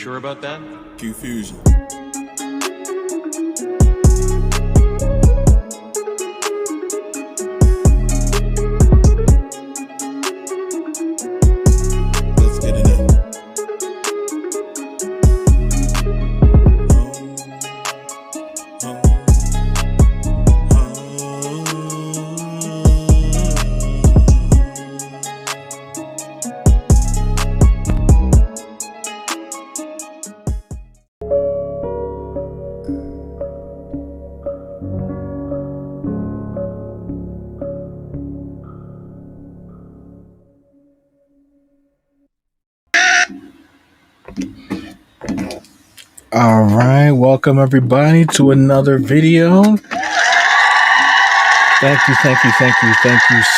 sure about that? QFusion. Let's get it in. All right, welcome everybody to another video. Thank you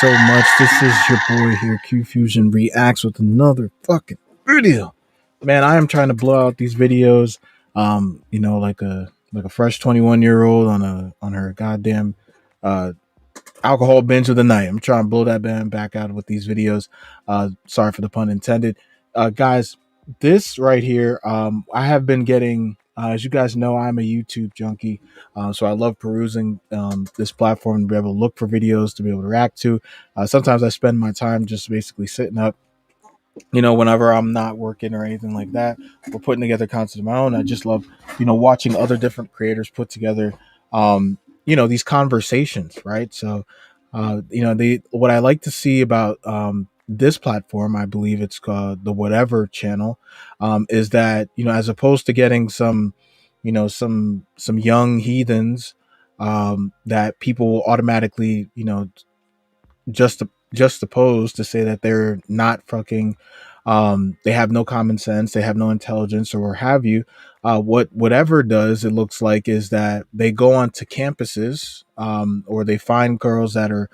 so much. This is your boy here, QFusionReacts, with another fucking video. Man, I am trying to blow out these videos, you know, like a fresh 21-year-old on her goddamn alcohol binge of the night. I'm trying to blow that band back out with these videos. Sorry for the pun intended. Guys, this right here, I have been getting, as you guys know, I'm a YouTube junkie. So I love perusing this platform to be able to look for videos to be able to react to. Sometimes I spend my time just basically sitting up, you know, whenever I'm not working or anything like that, or putting together content of my own. I just love, you know, watching other different creators put together, you know, these conversations, right? So, you know, what I like to see about this platform, I believe it's called the Whatever channel, is that, you know, as opposed to getting some, you know, some young heathens that people automatically, you know, just opposed to say that they're not fucking, they have no common sense, they have no intelligence, or have you. Whatever does, it looks like, is that they go onto campuses, or they find girls that are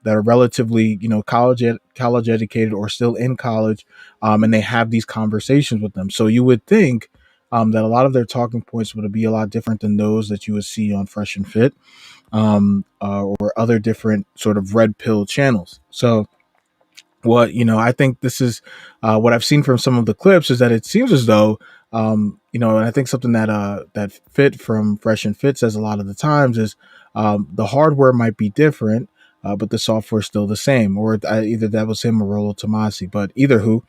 relatively, you know, college educated or still in college, and they have these conversations with them. So you would think that a lot of their talking points would be a lot different than those that you would see on Fresh and Fit, or other different sort of red pill channels. So what, you know, I think this is what I've seen from some of the clips is that it seems as though, you know, and I think something that Fit from Fresh and Fit says a lot of the times is the hardware might be different, but the software is still the same. Or either that was him or Rollo Tomasi, but either who,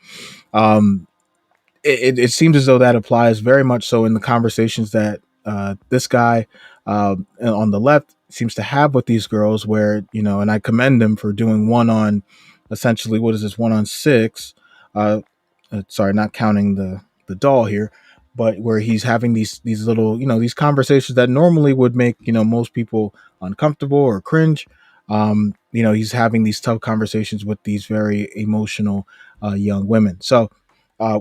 it seems as though that applies very much so in the conversations that this guy on the left seems to have with these girls, where, you know, and I commend him for doing one on, essentially, what is this, 1-on-6, sorry, not counting the doll here, but where he's having these little, you know, these conversations that normally would make, you know, most people uncomfortable or cringe. You know, he's having these tough conversations with these very emotional young women. So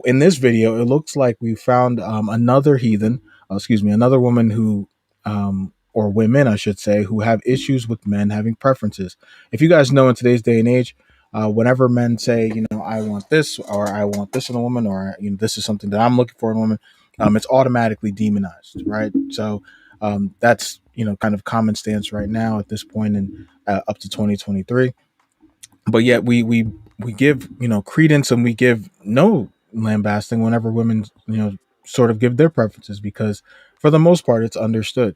in this video, it looks like we found another heathen, another woman who, or women, I should say, who have issues with men having preferences. If you guys know, in today's day and age, whenever men say, you know, I want this, or I want this in a woman, or, you know, this is something that I'm looking for in a woman, it's automatically demonized, right? So that's, you know, kind of common stance right now at this point in up to 2023. But yet we give, you know, credence, and we give no lambasting whenever women, you know, sort of give their preferences, because for the most part it's understood.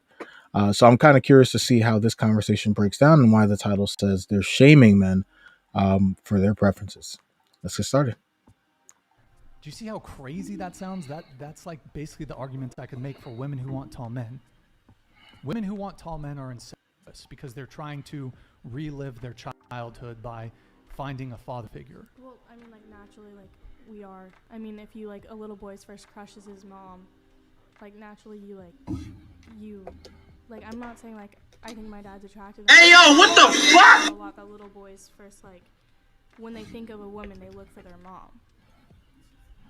So I'm kind of curious to see how this conversation breaks down, and why the title says they're shaming men for their preferences. Let's get started. Do you see how crazy that sounds? That's like basically the argument I could make for women who want tall men. Women who want tall men are incestuous because they're trying to relive their childhood by finding a father figure. Well, I mean, like, naturally, like, we are. I mean, if you, like, a little boy's first crush is his mom, like, naturally you, like, I'm not saying, like, I think my dad's attractive. Hey, yo, what the fuck? A lot that little boys first, like, when they think of a woman, they look for their mom.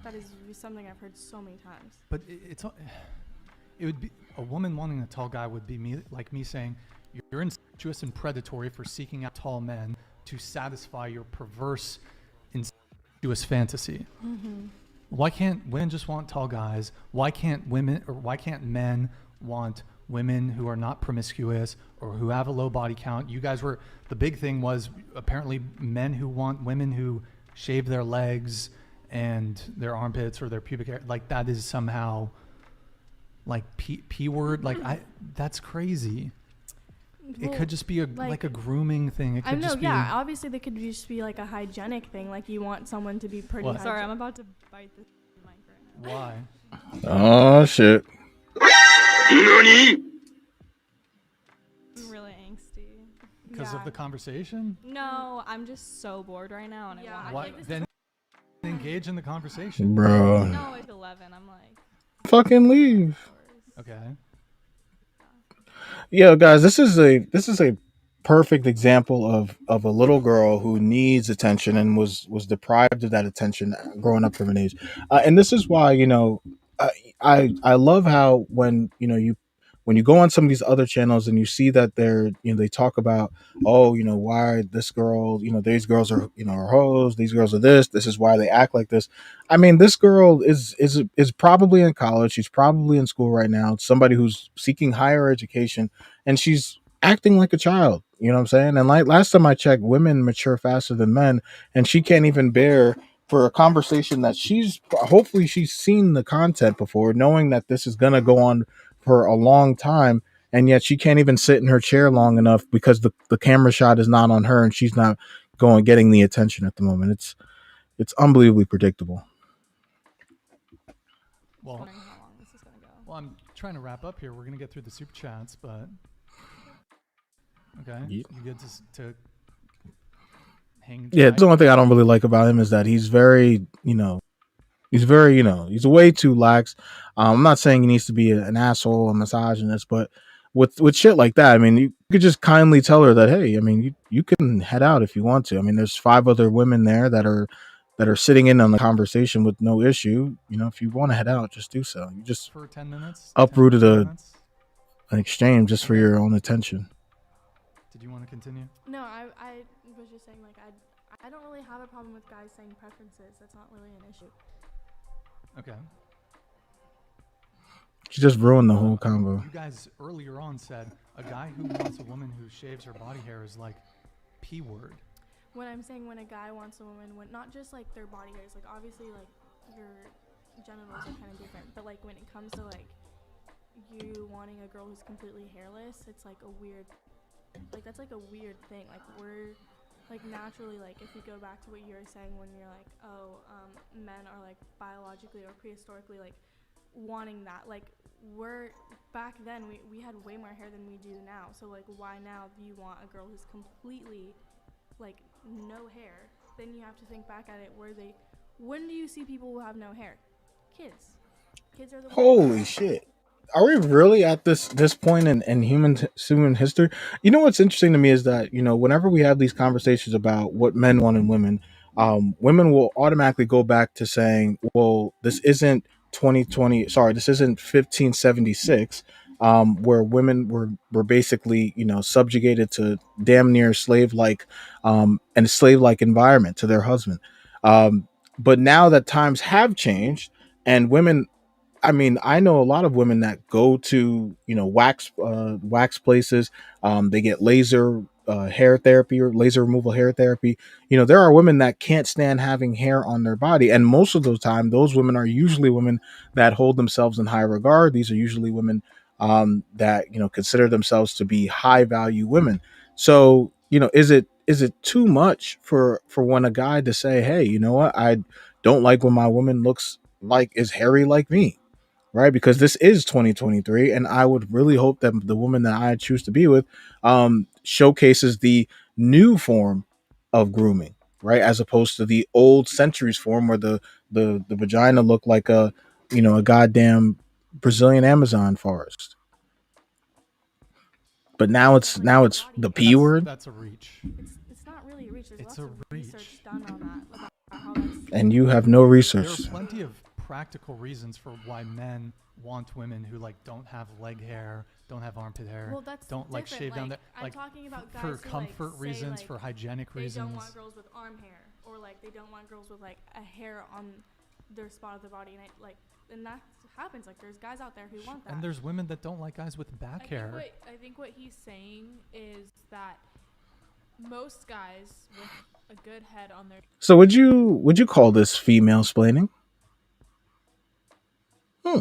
That is something I've heard so many times. But it would be, a woman wanting a tall guy would be me saying, you're incestuous and predatory for seeking out tall men to satisfy your perverse, incestuous fantasy. Mm-hmm. Why can't women just want tall guys? Why can't men want women who are not promiscuous or who have a low body count? The big thing was apparently men who want women who shave their legs and their armpits or their pubic hair, like that is somehow like P word. Like that's crazy. It could just be like a grooming thing. It could I know, just yeah. be, Obviously, they could just be like a hygienic thing. Like you want someone to be pretty. What? Sorry, I'm about to bite this mic right now. why? Oh shit. I'm really angsty. Because of the conversation? No, I'm just so bored right now, and Yeah, I I want. Why think this then engage in the conversation? Bro. No, it's 11. I'm like. Fucking leave. Okay. Yeah, guys, this is a perfect example of a little girl who needs attention and was deprived of that attention growing up from an age. And this is why, I love how when you go on some of these other channels and you see that they talk about, oh, why this girl, these girls are, are hoes, these girls are this is why they act like this. I mean, this girl is probably in college, she's probably in school right now, somebody who's seeking higher education, and she's acting like a child, you know what I'm saying? And like last time I checked, women mature faster than men, and she can't even bear for a conversation that hopefully she's seen the content before, knowing that this is going to go on for a long time, and yet she can't even sit in her chair long enough because the camera shot is not on her and she's not getting the attention at the moment. It's unbelievably predictable. Well, Wondering how long this is gonna go. well, I'm trying to wrap up here. We're gonna get through the super chats, but okay, Yeah. you get to hang. Yeah, tight. the only thing I don't really like about him is that he's very, he's way too lax. I'm not saying he needs to be an asshole, a misogynist, but with shit like that, I mean, you could just kindly tell her that, hey, I mean, you can head out if you want to. I mean, there's 5 other women there that are sitting in on the conversation with no issue. If you want to head out, just do so. You just For 10 minutes. uprooted 10 minutes? an exchange just for your own attention. Did you want to continue? No, I was just saying like I don't really have a problem with guys saying preferences. That's not really an issue. Okay. She just ruined the whole convo. You guys earlier on said a guy who wants a woman who shaves her body hair is like P word. When I'm saying when a guy wants a woman, when not just like their body hairs, like obviously like your genitals are kind of different, but like when it comes to like you wanting a girl who's completely hairless, it's like a weird, like that's like a weird thing. Like we're like naturally, like if you go back to what you were saying when you're like, oh, men are like biologically or prehistorically like wanting that, like we're back then we had way more hair than we do now, so like why now do you want a girl who's completely like no hair? Then you have to think back at it, when do you see people who have no hair? Kids are the Holy shit. Are we really at this point in human history? You know what's interesting to me is that, whenever we have these conversations about what men want in women, women will automatically go back to saying, well, this isn't 2020, sorry, this isn't 1576, where women were basically, subjugated to damn near slave-like, and slave-like environment to their husband. But now that times have changed and women, I mean, I know a lot of women that go to, wax places. They get laser hair therapy or laser removal hair therapy. There are women that can't stand having hair on their body. And most of the time, those women are usually women that hold themselves in high regard. These are usually women that, consider themselves to be high value women. So, is it too much for when a guy to say, hey, you know what? I don't like when my woman looks like is hairy like me. Right, because this is 2023, and I would really hope that the woman that I choose to be with showcases the new form of grooming, right, as opposed to the old centuries form where the vagina looked like a goddamn Brazilian Amazon forest. But now it's the P word, That's a reach. It's not really a reach. There's It's lots a of reach. research done on that about how that's and you have no There research. are plenty of practical reasons for why men want women who like don't have leg hair, don't have armpit hair, Well, that's don't like different. shave down there, I'm like talking about guys for who, like, comfort say, reasons, like, for hygienic they reasons. don't want girls with arm hair, or like they don't want girls with like a hair on their spot of the body, and that happens. Like there's guys out there who want that. And there's women that don't like guys with back hair. I think what he's saying is that most guys with a good head on their So would you call this female splaining? Hmm.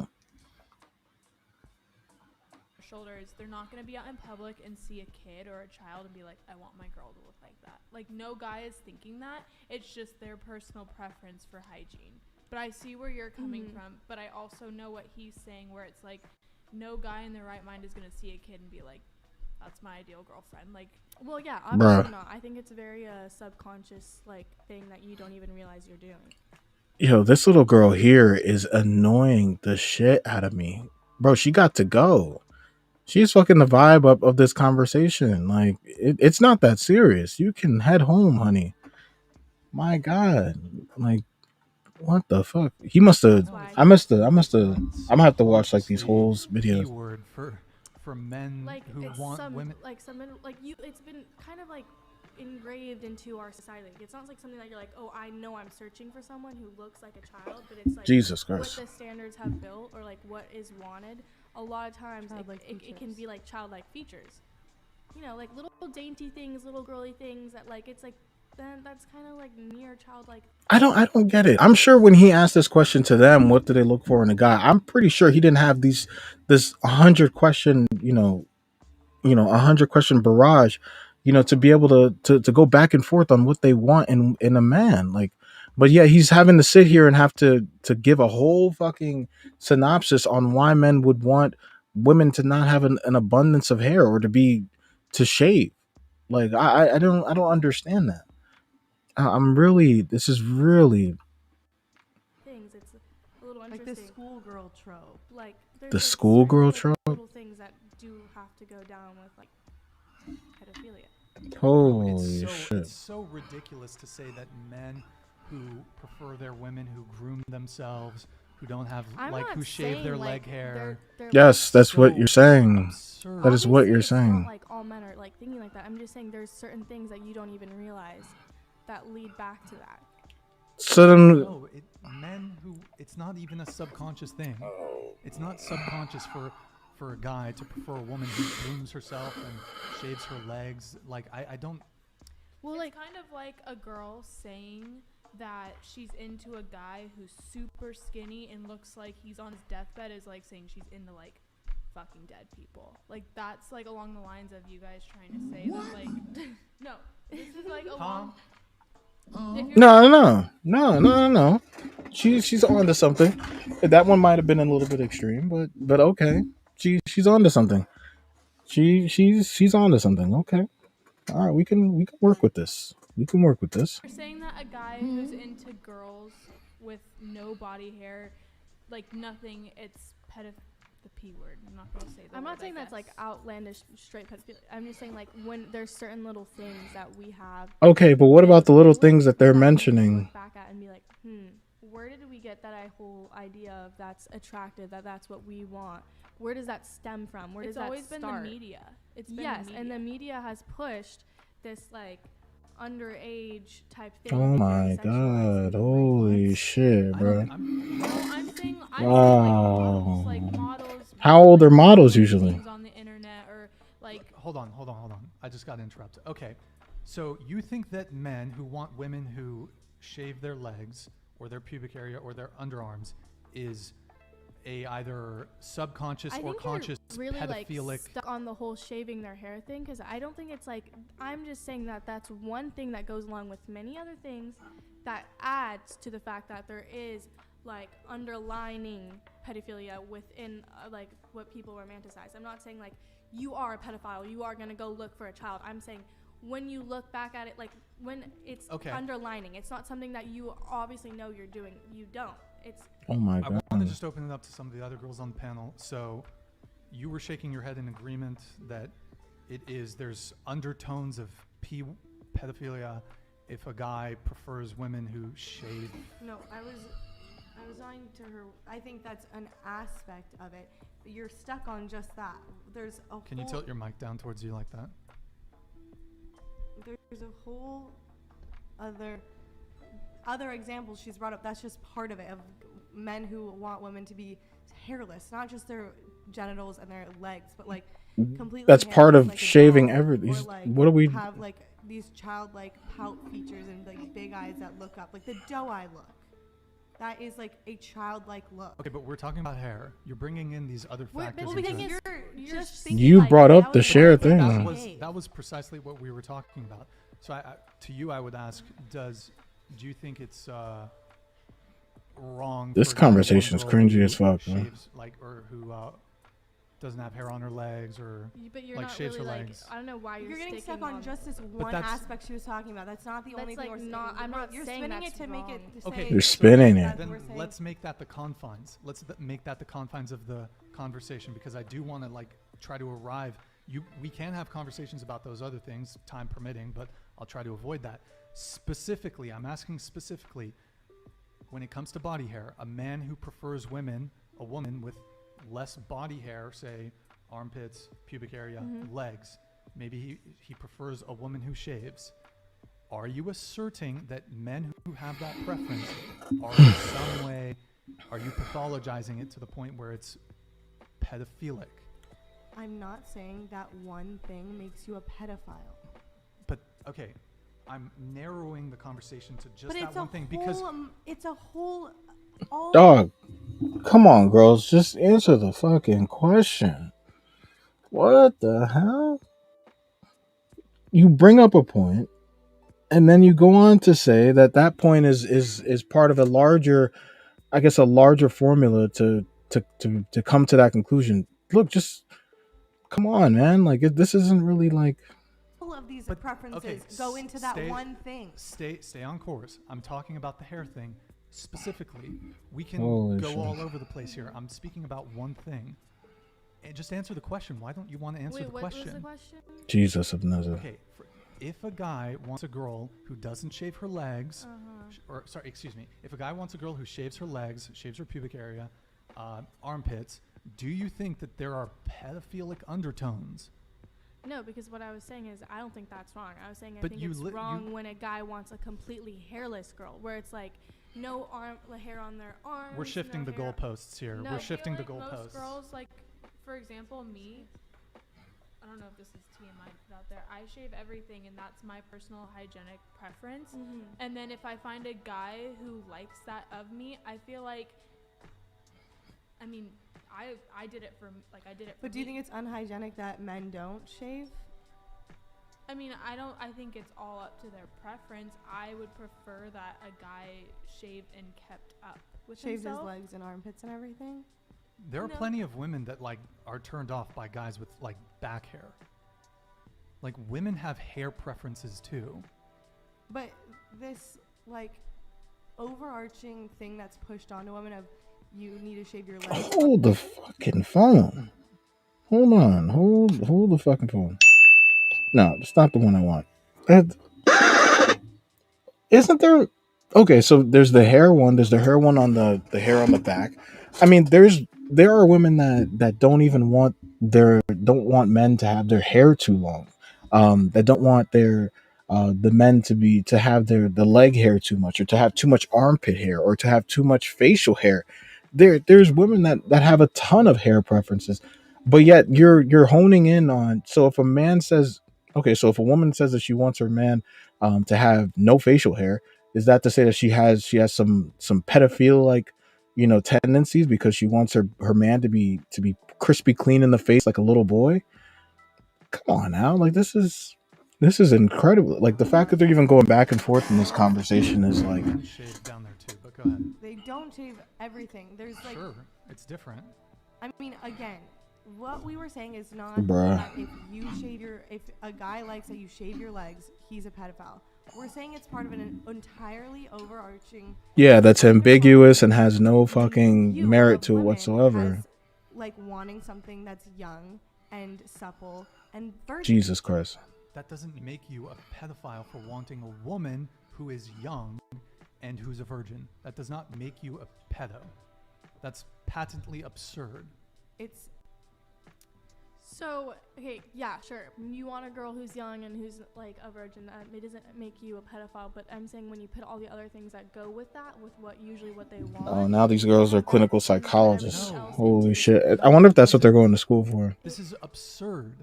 shoulders, they're not going to be out in public and see a kid or a child and be like, I want my girl to look like that. Like, no guy is thinking that. It's just their personal preference for hygiene. But I see where you're coming from, but I also know what he's saying, where it's like, no guy in their right mind is going to see a kid and be like, that's my ideal girlfriend. Like, Well, yeah, obviously Bruh. not. I think it's a very subconscious like thing that you don't even realize you're doing. Yo, this little girl here is annoying the shit out of me. Bro, she got to go. She's fucking the vibe up of this conversation. Like, it's not that serious. You can head home, honey. My God. Like, what the fuck? He must have. That's why I must have. I'm gonna have to watch like these whole P videos. word for men like who it's want some women. like some like you. It's been kind of like engraved into our society. Like, it's not like something that you're like, oh, I know I'm searching for someone who looks like a child, but it's like Jesus what Christ. the standards have built or like what is wanted. A lot of times Childlike it can features. be like childlike features. You know, like little dainty things, little girly things that like it's like then that's kind of like near childlike. I don't get it. I'm sure when he asked this question to them, what do they look for in a guy? I'm pretty sure he didn't have this 100 question, 100 question barrage, to be able to go back and forth on what they want in a man. Like, but yeah, he's having to sit here and have to give a whole fucking synopsis on why men would want women to not have an abundance of hair or to shave. Like, I don't understand that. This is really Things. It's a little Like interesting. this schoolgirl trope. Like there's the like schoolgirl certain, trope. little things that do have to go down with like pedophilia. Holy It's shit. so ridiculous to say that men who prefer their women who groom themselves, who don't have I'm like not who shave their saying, leg like, hair. they're Yes, that's what so you're saying. absurd. That is what obviously you're it's saying. Not like all men are like thinking like that. I'm just saying there's certain things that you don't even realize that lead back to that. So then, No, men who it's not even a subconscious thing. It's not subconscious for a guy to prefer a woman who grooms herself and shaves her legs. Like I don't. Well, it's like kind of like a girl saying that she's into a guy who's super skinny and looks like he's on his deathbed is like saying she's into like fucking dead people. Like, that's like along the lines of you guys trying to say that like no, this is like along. If you're no. She's on to something. That one might have been a little bit extreme, but okay. She's on to something. She's on to something. Okay. All right, we can work with this. We can work with this. You're saying that a guy who's into girls with no body hair, like nothing, it's the P word. I'm not gonna say the I'm word, not saying I that's like guess. outlandish straight pedophilia. I'm just saying like when there's certain little things that we have. Okay, but what about the little things that they're we can mentioning? Look back at and be like, where did we get that whole idea of that's attractive, that's what we want? Where does that stem from? Where does It's that always start? been the media. It's been Yes, the media. and the media has pushed this like underage type thing. Oh and my sexualizing, god! like, Holy shit, bro! I'm saying Wow. like models. How old are like, models doing usually? things on the internet or like Hold on. I just got interrupted. Okay, so you think that men who want women who shave their legs or their pubic area or their underarms is a either subconscious I or think conscious you're really pedophilic? like stuck on the whole shaving their hair thing because I don't think it's like I'm just saying that that's one thing that goes along with many other things that adds to the fact that there is like underlining pedophilia within like what people romanticize. I'm not saying like you are a pedophile, you are gonna go look for a child. I'm saying when you look back at it, like when it's Okay. underlining, it's not something that you obviously know you're doing. You don't. It's Oh my I god! want to just open it up to some of the other girls on the panel. So you were shaking your head in agreement that there's undertones of pedophilia if a guy prefers women who shave. No, I was on to her. I think that's an aspect of it. But you're stuck on just that. There's a Can you tilt your mic down towards you like that? There's a whole other examples she's brought up. That's just part of it, of men who want women to be hairless, not just their genitals and their legs, but like completely. That's part hairless, of like a shaving dog, everything. or, like, What do we? have like these childlike pout features and like big eyes that look up, like the doe eye look. That is like a childlike look. Okay, but we're talking about hair. You're bringing in these other factors. Well, into because it. you're just thinking You like brought that. up That the was share one thing. That was precisely what we were talking about. So to you, I would ask, do you think it's wrong? This for a guy to want a conversation is girl cringy who as fuck, man. shaves, like, or who doesn't have hair on her legs, or But you're like not shaves really her like. legs? I don't know why You're you're getting stuck sticking on just this one that's- aspect she was talking about. That's not the only That's, thing like, we're not- saying. I'm not You're saying spinning that's it to make it. wrong. To Okay, say You're spinning it. that we're Then saying- let's make that the confines. Make that the confines of the conversation, because I do want to like try to arrive. We can have conversations about those other things, time permitting, but I'll try to avoid that. Specifically, I'm asking specifically, when it comes to body hair, a man who prefers a woman with less body hair, say armpits, pubic area, legs, maybe he prefers a woman who shaves. Are you asserting that men who have that preference are in some way, are you pathologizing it to the point where it's pedophilic? I'm not saying that one thing makes you a pedophile. But okay, I'm narrowing the conversation to just But that it's a one thing whole, because it's a whole. All Dog, come on, girls, just answer the fucking question. What the hell? You bring up a point, and then you go on to say that that point is part of a larger, I guess, a larger formula to come to that conclusion. Look, just come on, man. Like this isn't really like. of these But, preferences okay, go into that stay- one thing. stay on course. I'm talking about the hair thing specifically. We can Holy go shit. all over the place here. I'm speaking about one thing. And just answer the question. Why don't you want to answer Wait, the what question? was the question? Jesus of Nazareth. Okay, if a guy wants a girl who doesn't shave her legs, or sorry, excuse me, if a guy wants a girl who shaves her legs, shaves her pubic area, armpits, do you think that there are pedophilic undertones? No, because what I was saying is I don't think that's wrong. I was saying I But think you it's li- wrong you- when a guy wants a completely hairless girl, where it's like no hair on their arms. We're shifting no the hair. goalposts here. No, I We're feel shifting the like most goalposts. girls, like, for example, me, I don't know if this is TMI to put out there. I shave everything, and that's my personal hygienic preference. Mm-hmm. And then if I find a guy who likes that of me, I feel like, I mean, I did it for, like, I did it for But do you me. think it's unhygienic that men don't shave? I mean, I think it's all up to their preference. I would prefer that a guy shaved and kept up with Shaves his himself. legs and armpits and everything? There are No. plenty of women that like are turned off by guys with like back hair. Like women have hair preferences too. But this, like, overarching thing that's pushed onto women of you need to shave your legs. Hold the fucking phone. Hold on. Hold the fucking phone. No, it's not the one I want. Isn't there? Okay, so there's the hair one. There's the hair one on the hair on the back. I mean, there are women that don't want men to have their hair too long. That don't want the men to have the leg hair too much, or to have too much armpit hair, or to have too much facial hair. There's women that have a ton of hair preferences, but yet you're honing in on. So if a man says, okay, so if a woman says that she wants her man to have no facial hair, is that to say that she has some pedophile like tendencies because she wants her man to be crispy clean in the face like a little boy? Come on now, like this is incredible. Like the fact that they're even going back and forth in this conversation is like, Men shave down there too, but go ahead. They don't shave everything. There's like, Sure, it's different. I mean, again, what we were saying is not Bruh. that if a guy likes that you shave your legs, he's a pedophile. We're saying it's part of an entirely overarching. yeah, that's ambiguous and has no view fucking merit of to it women whatsoever. as, like, wanting something that's young and supple and virgin. Jesus Christ. That doesn't make you a pedophile for wanting a woman who is young and who's a virgin. That does not make you a pedo. That's patently absurd. It's So, okay, yeah, sure. You want a girl who's young and who's like a virgin. It doesn't make you a pedophile. But I'm saying when you put all the other things that go with that, with what they want. Oh, now these girls are clinical psychologists. No. Holy shit! I wonder if that's what they're going to school for. This is absurd.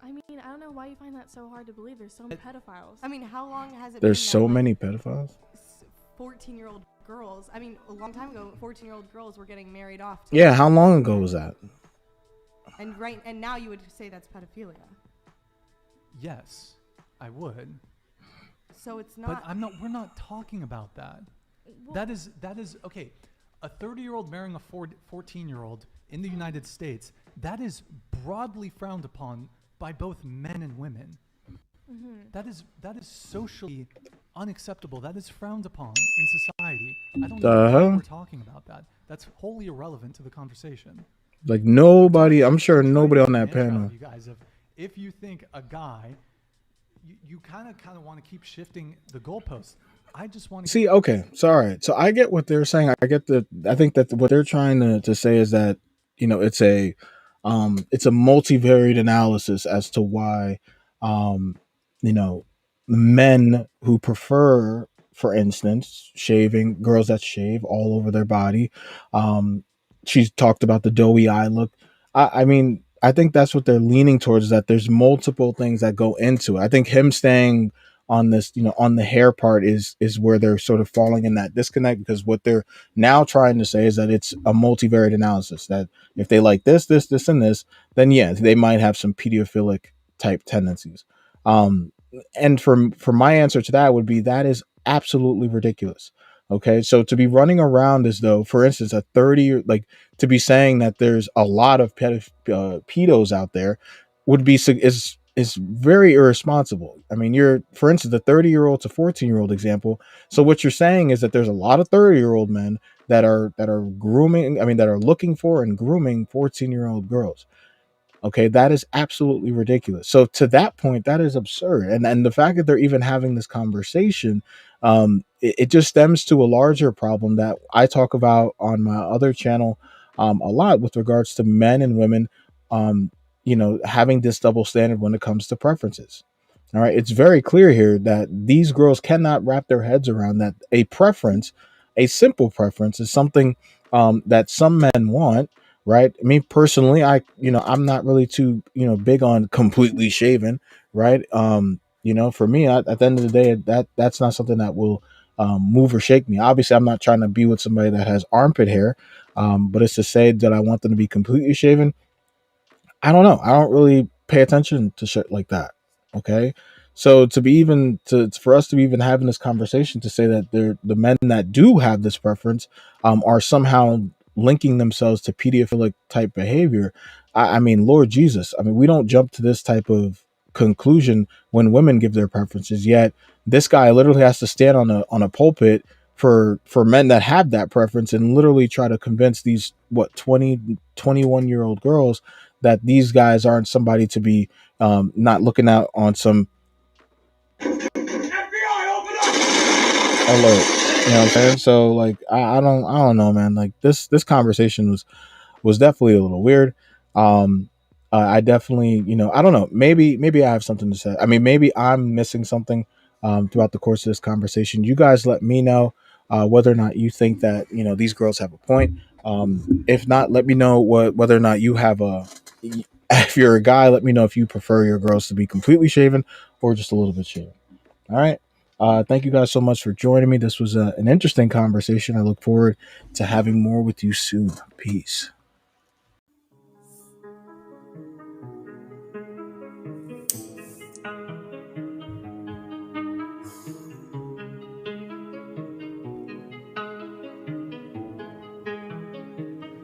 I mean, I don't know why you find that so hard to believe. There's so many pedophiles. I mean, how long has it There's been so that, many pedophiles. 14-year-old girls, I mean, a long time ago, 14-year-old girls were getting married off to, Yeah, how long ago was that? and now you would say that's pedophilia. Yes, I would. So it's But not. we're not talking about that. That is okay. A 30-year-old marrying a 14-year-old in the United States, that is broadly frowned upon by both men and women. That is socially unacceptable. That is frowned upon in society. I don't know why we're talking about that. That's wholly irrelevant to the conversation. Like nobody, I'm sure nobody on that Intro, panel. You guys, if you think a guy, you kind of want to keep shifting the goalposts. I just want to See, okay, so all right. So I get what they're saying. I think that what they're trying to say is that, it's a multivariate analysis as to why, you know, men who prefer, for instance, shaving, girls that shave all over their body. She's talked about the doughy eye look. I mean, I think that's what they're leaning towards, that there's multiple things that go into it. I think him staying on this, on the hair part is where they're sort of falling in that disconnect, because what they're now trying to say is that it's a multivariate analysis, that if they like this, and this, then yeah, they might have some pedophilic type tendencies. And for my answer to that would be, that is absolutely ridiculous. Okay, so to be running around as though, for instance, a 30, like, to be saying that there's a lot of pedos out there would be is very irresponsible. I mean, for instance, the 30-year-old to 14-year-old example. So what you're saying is that there's a lot of 30-year-old men that are grooming. I mean, that are looking for and grooming 14-year-old girls. Okay, that is absolutely ridiculous. So to that point, that is absurd. And the fact that they're even having this conversation, it just stems to a larger problem that I talk about on my other channel a lot, with regards to men and women, having this double standard when it comes to preferences. All right, it's very clear here that these girls cannot wrap their heads around that a preference, a simple preference, is something that some men want. Right. Me personally, I'm not really too, big on completely shaven. Right. For me, at the end of the day, that's not something that will move or shake me. Obviously, I'm not trying to be with somebody that has armpit hair. But it's to say that I want them to be completely shaven. I don't know. I don't really pay attention to shit like that. Okay. So for us to be even having this conversation, to say that the men that do have this preference are somehow linking themselves to pedophilic type behavior. I mean, Lord Jesus. I mean, we don't jump to this type of conclusion when women give their preferences. Yet this guy literally has to stand on a pulpit for men that have that preference, and literally try to convince these 21-year-old girls that these guys aren't somebody to be not looking out on some alert. You know what I'm saying? So like, I don't know, man. Like this conversation was definitely a little weird. I definitely, I don't know. Maybe I have something to say. I mean, maybe I'm missing something throughout the course of this conversation. You guys let me know whether or not you think that, these girls have a point. If not, let me know whether or not you have if you're a guy, let me know if you prefer your girls to be completely shaven or just a little bit shaven. All right. Thank you guys so much for joining me. This was an interesting conversation. I look forward to having more with you soon. Peace.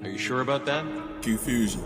Are you sure about that? QFusion.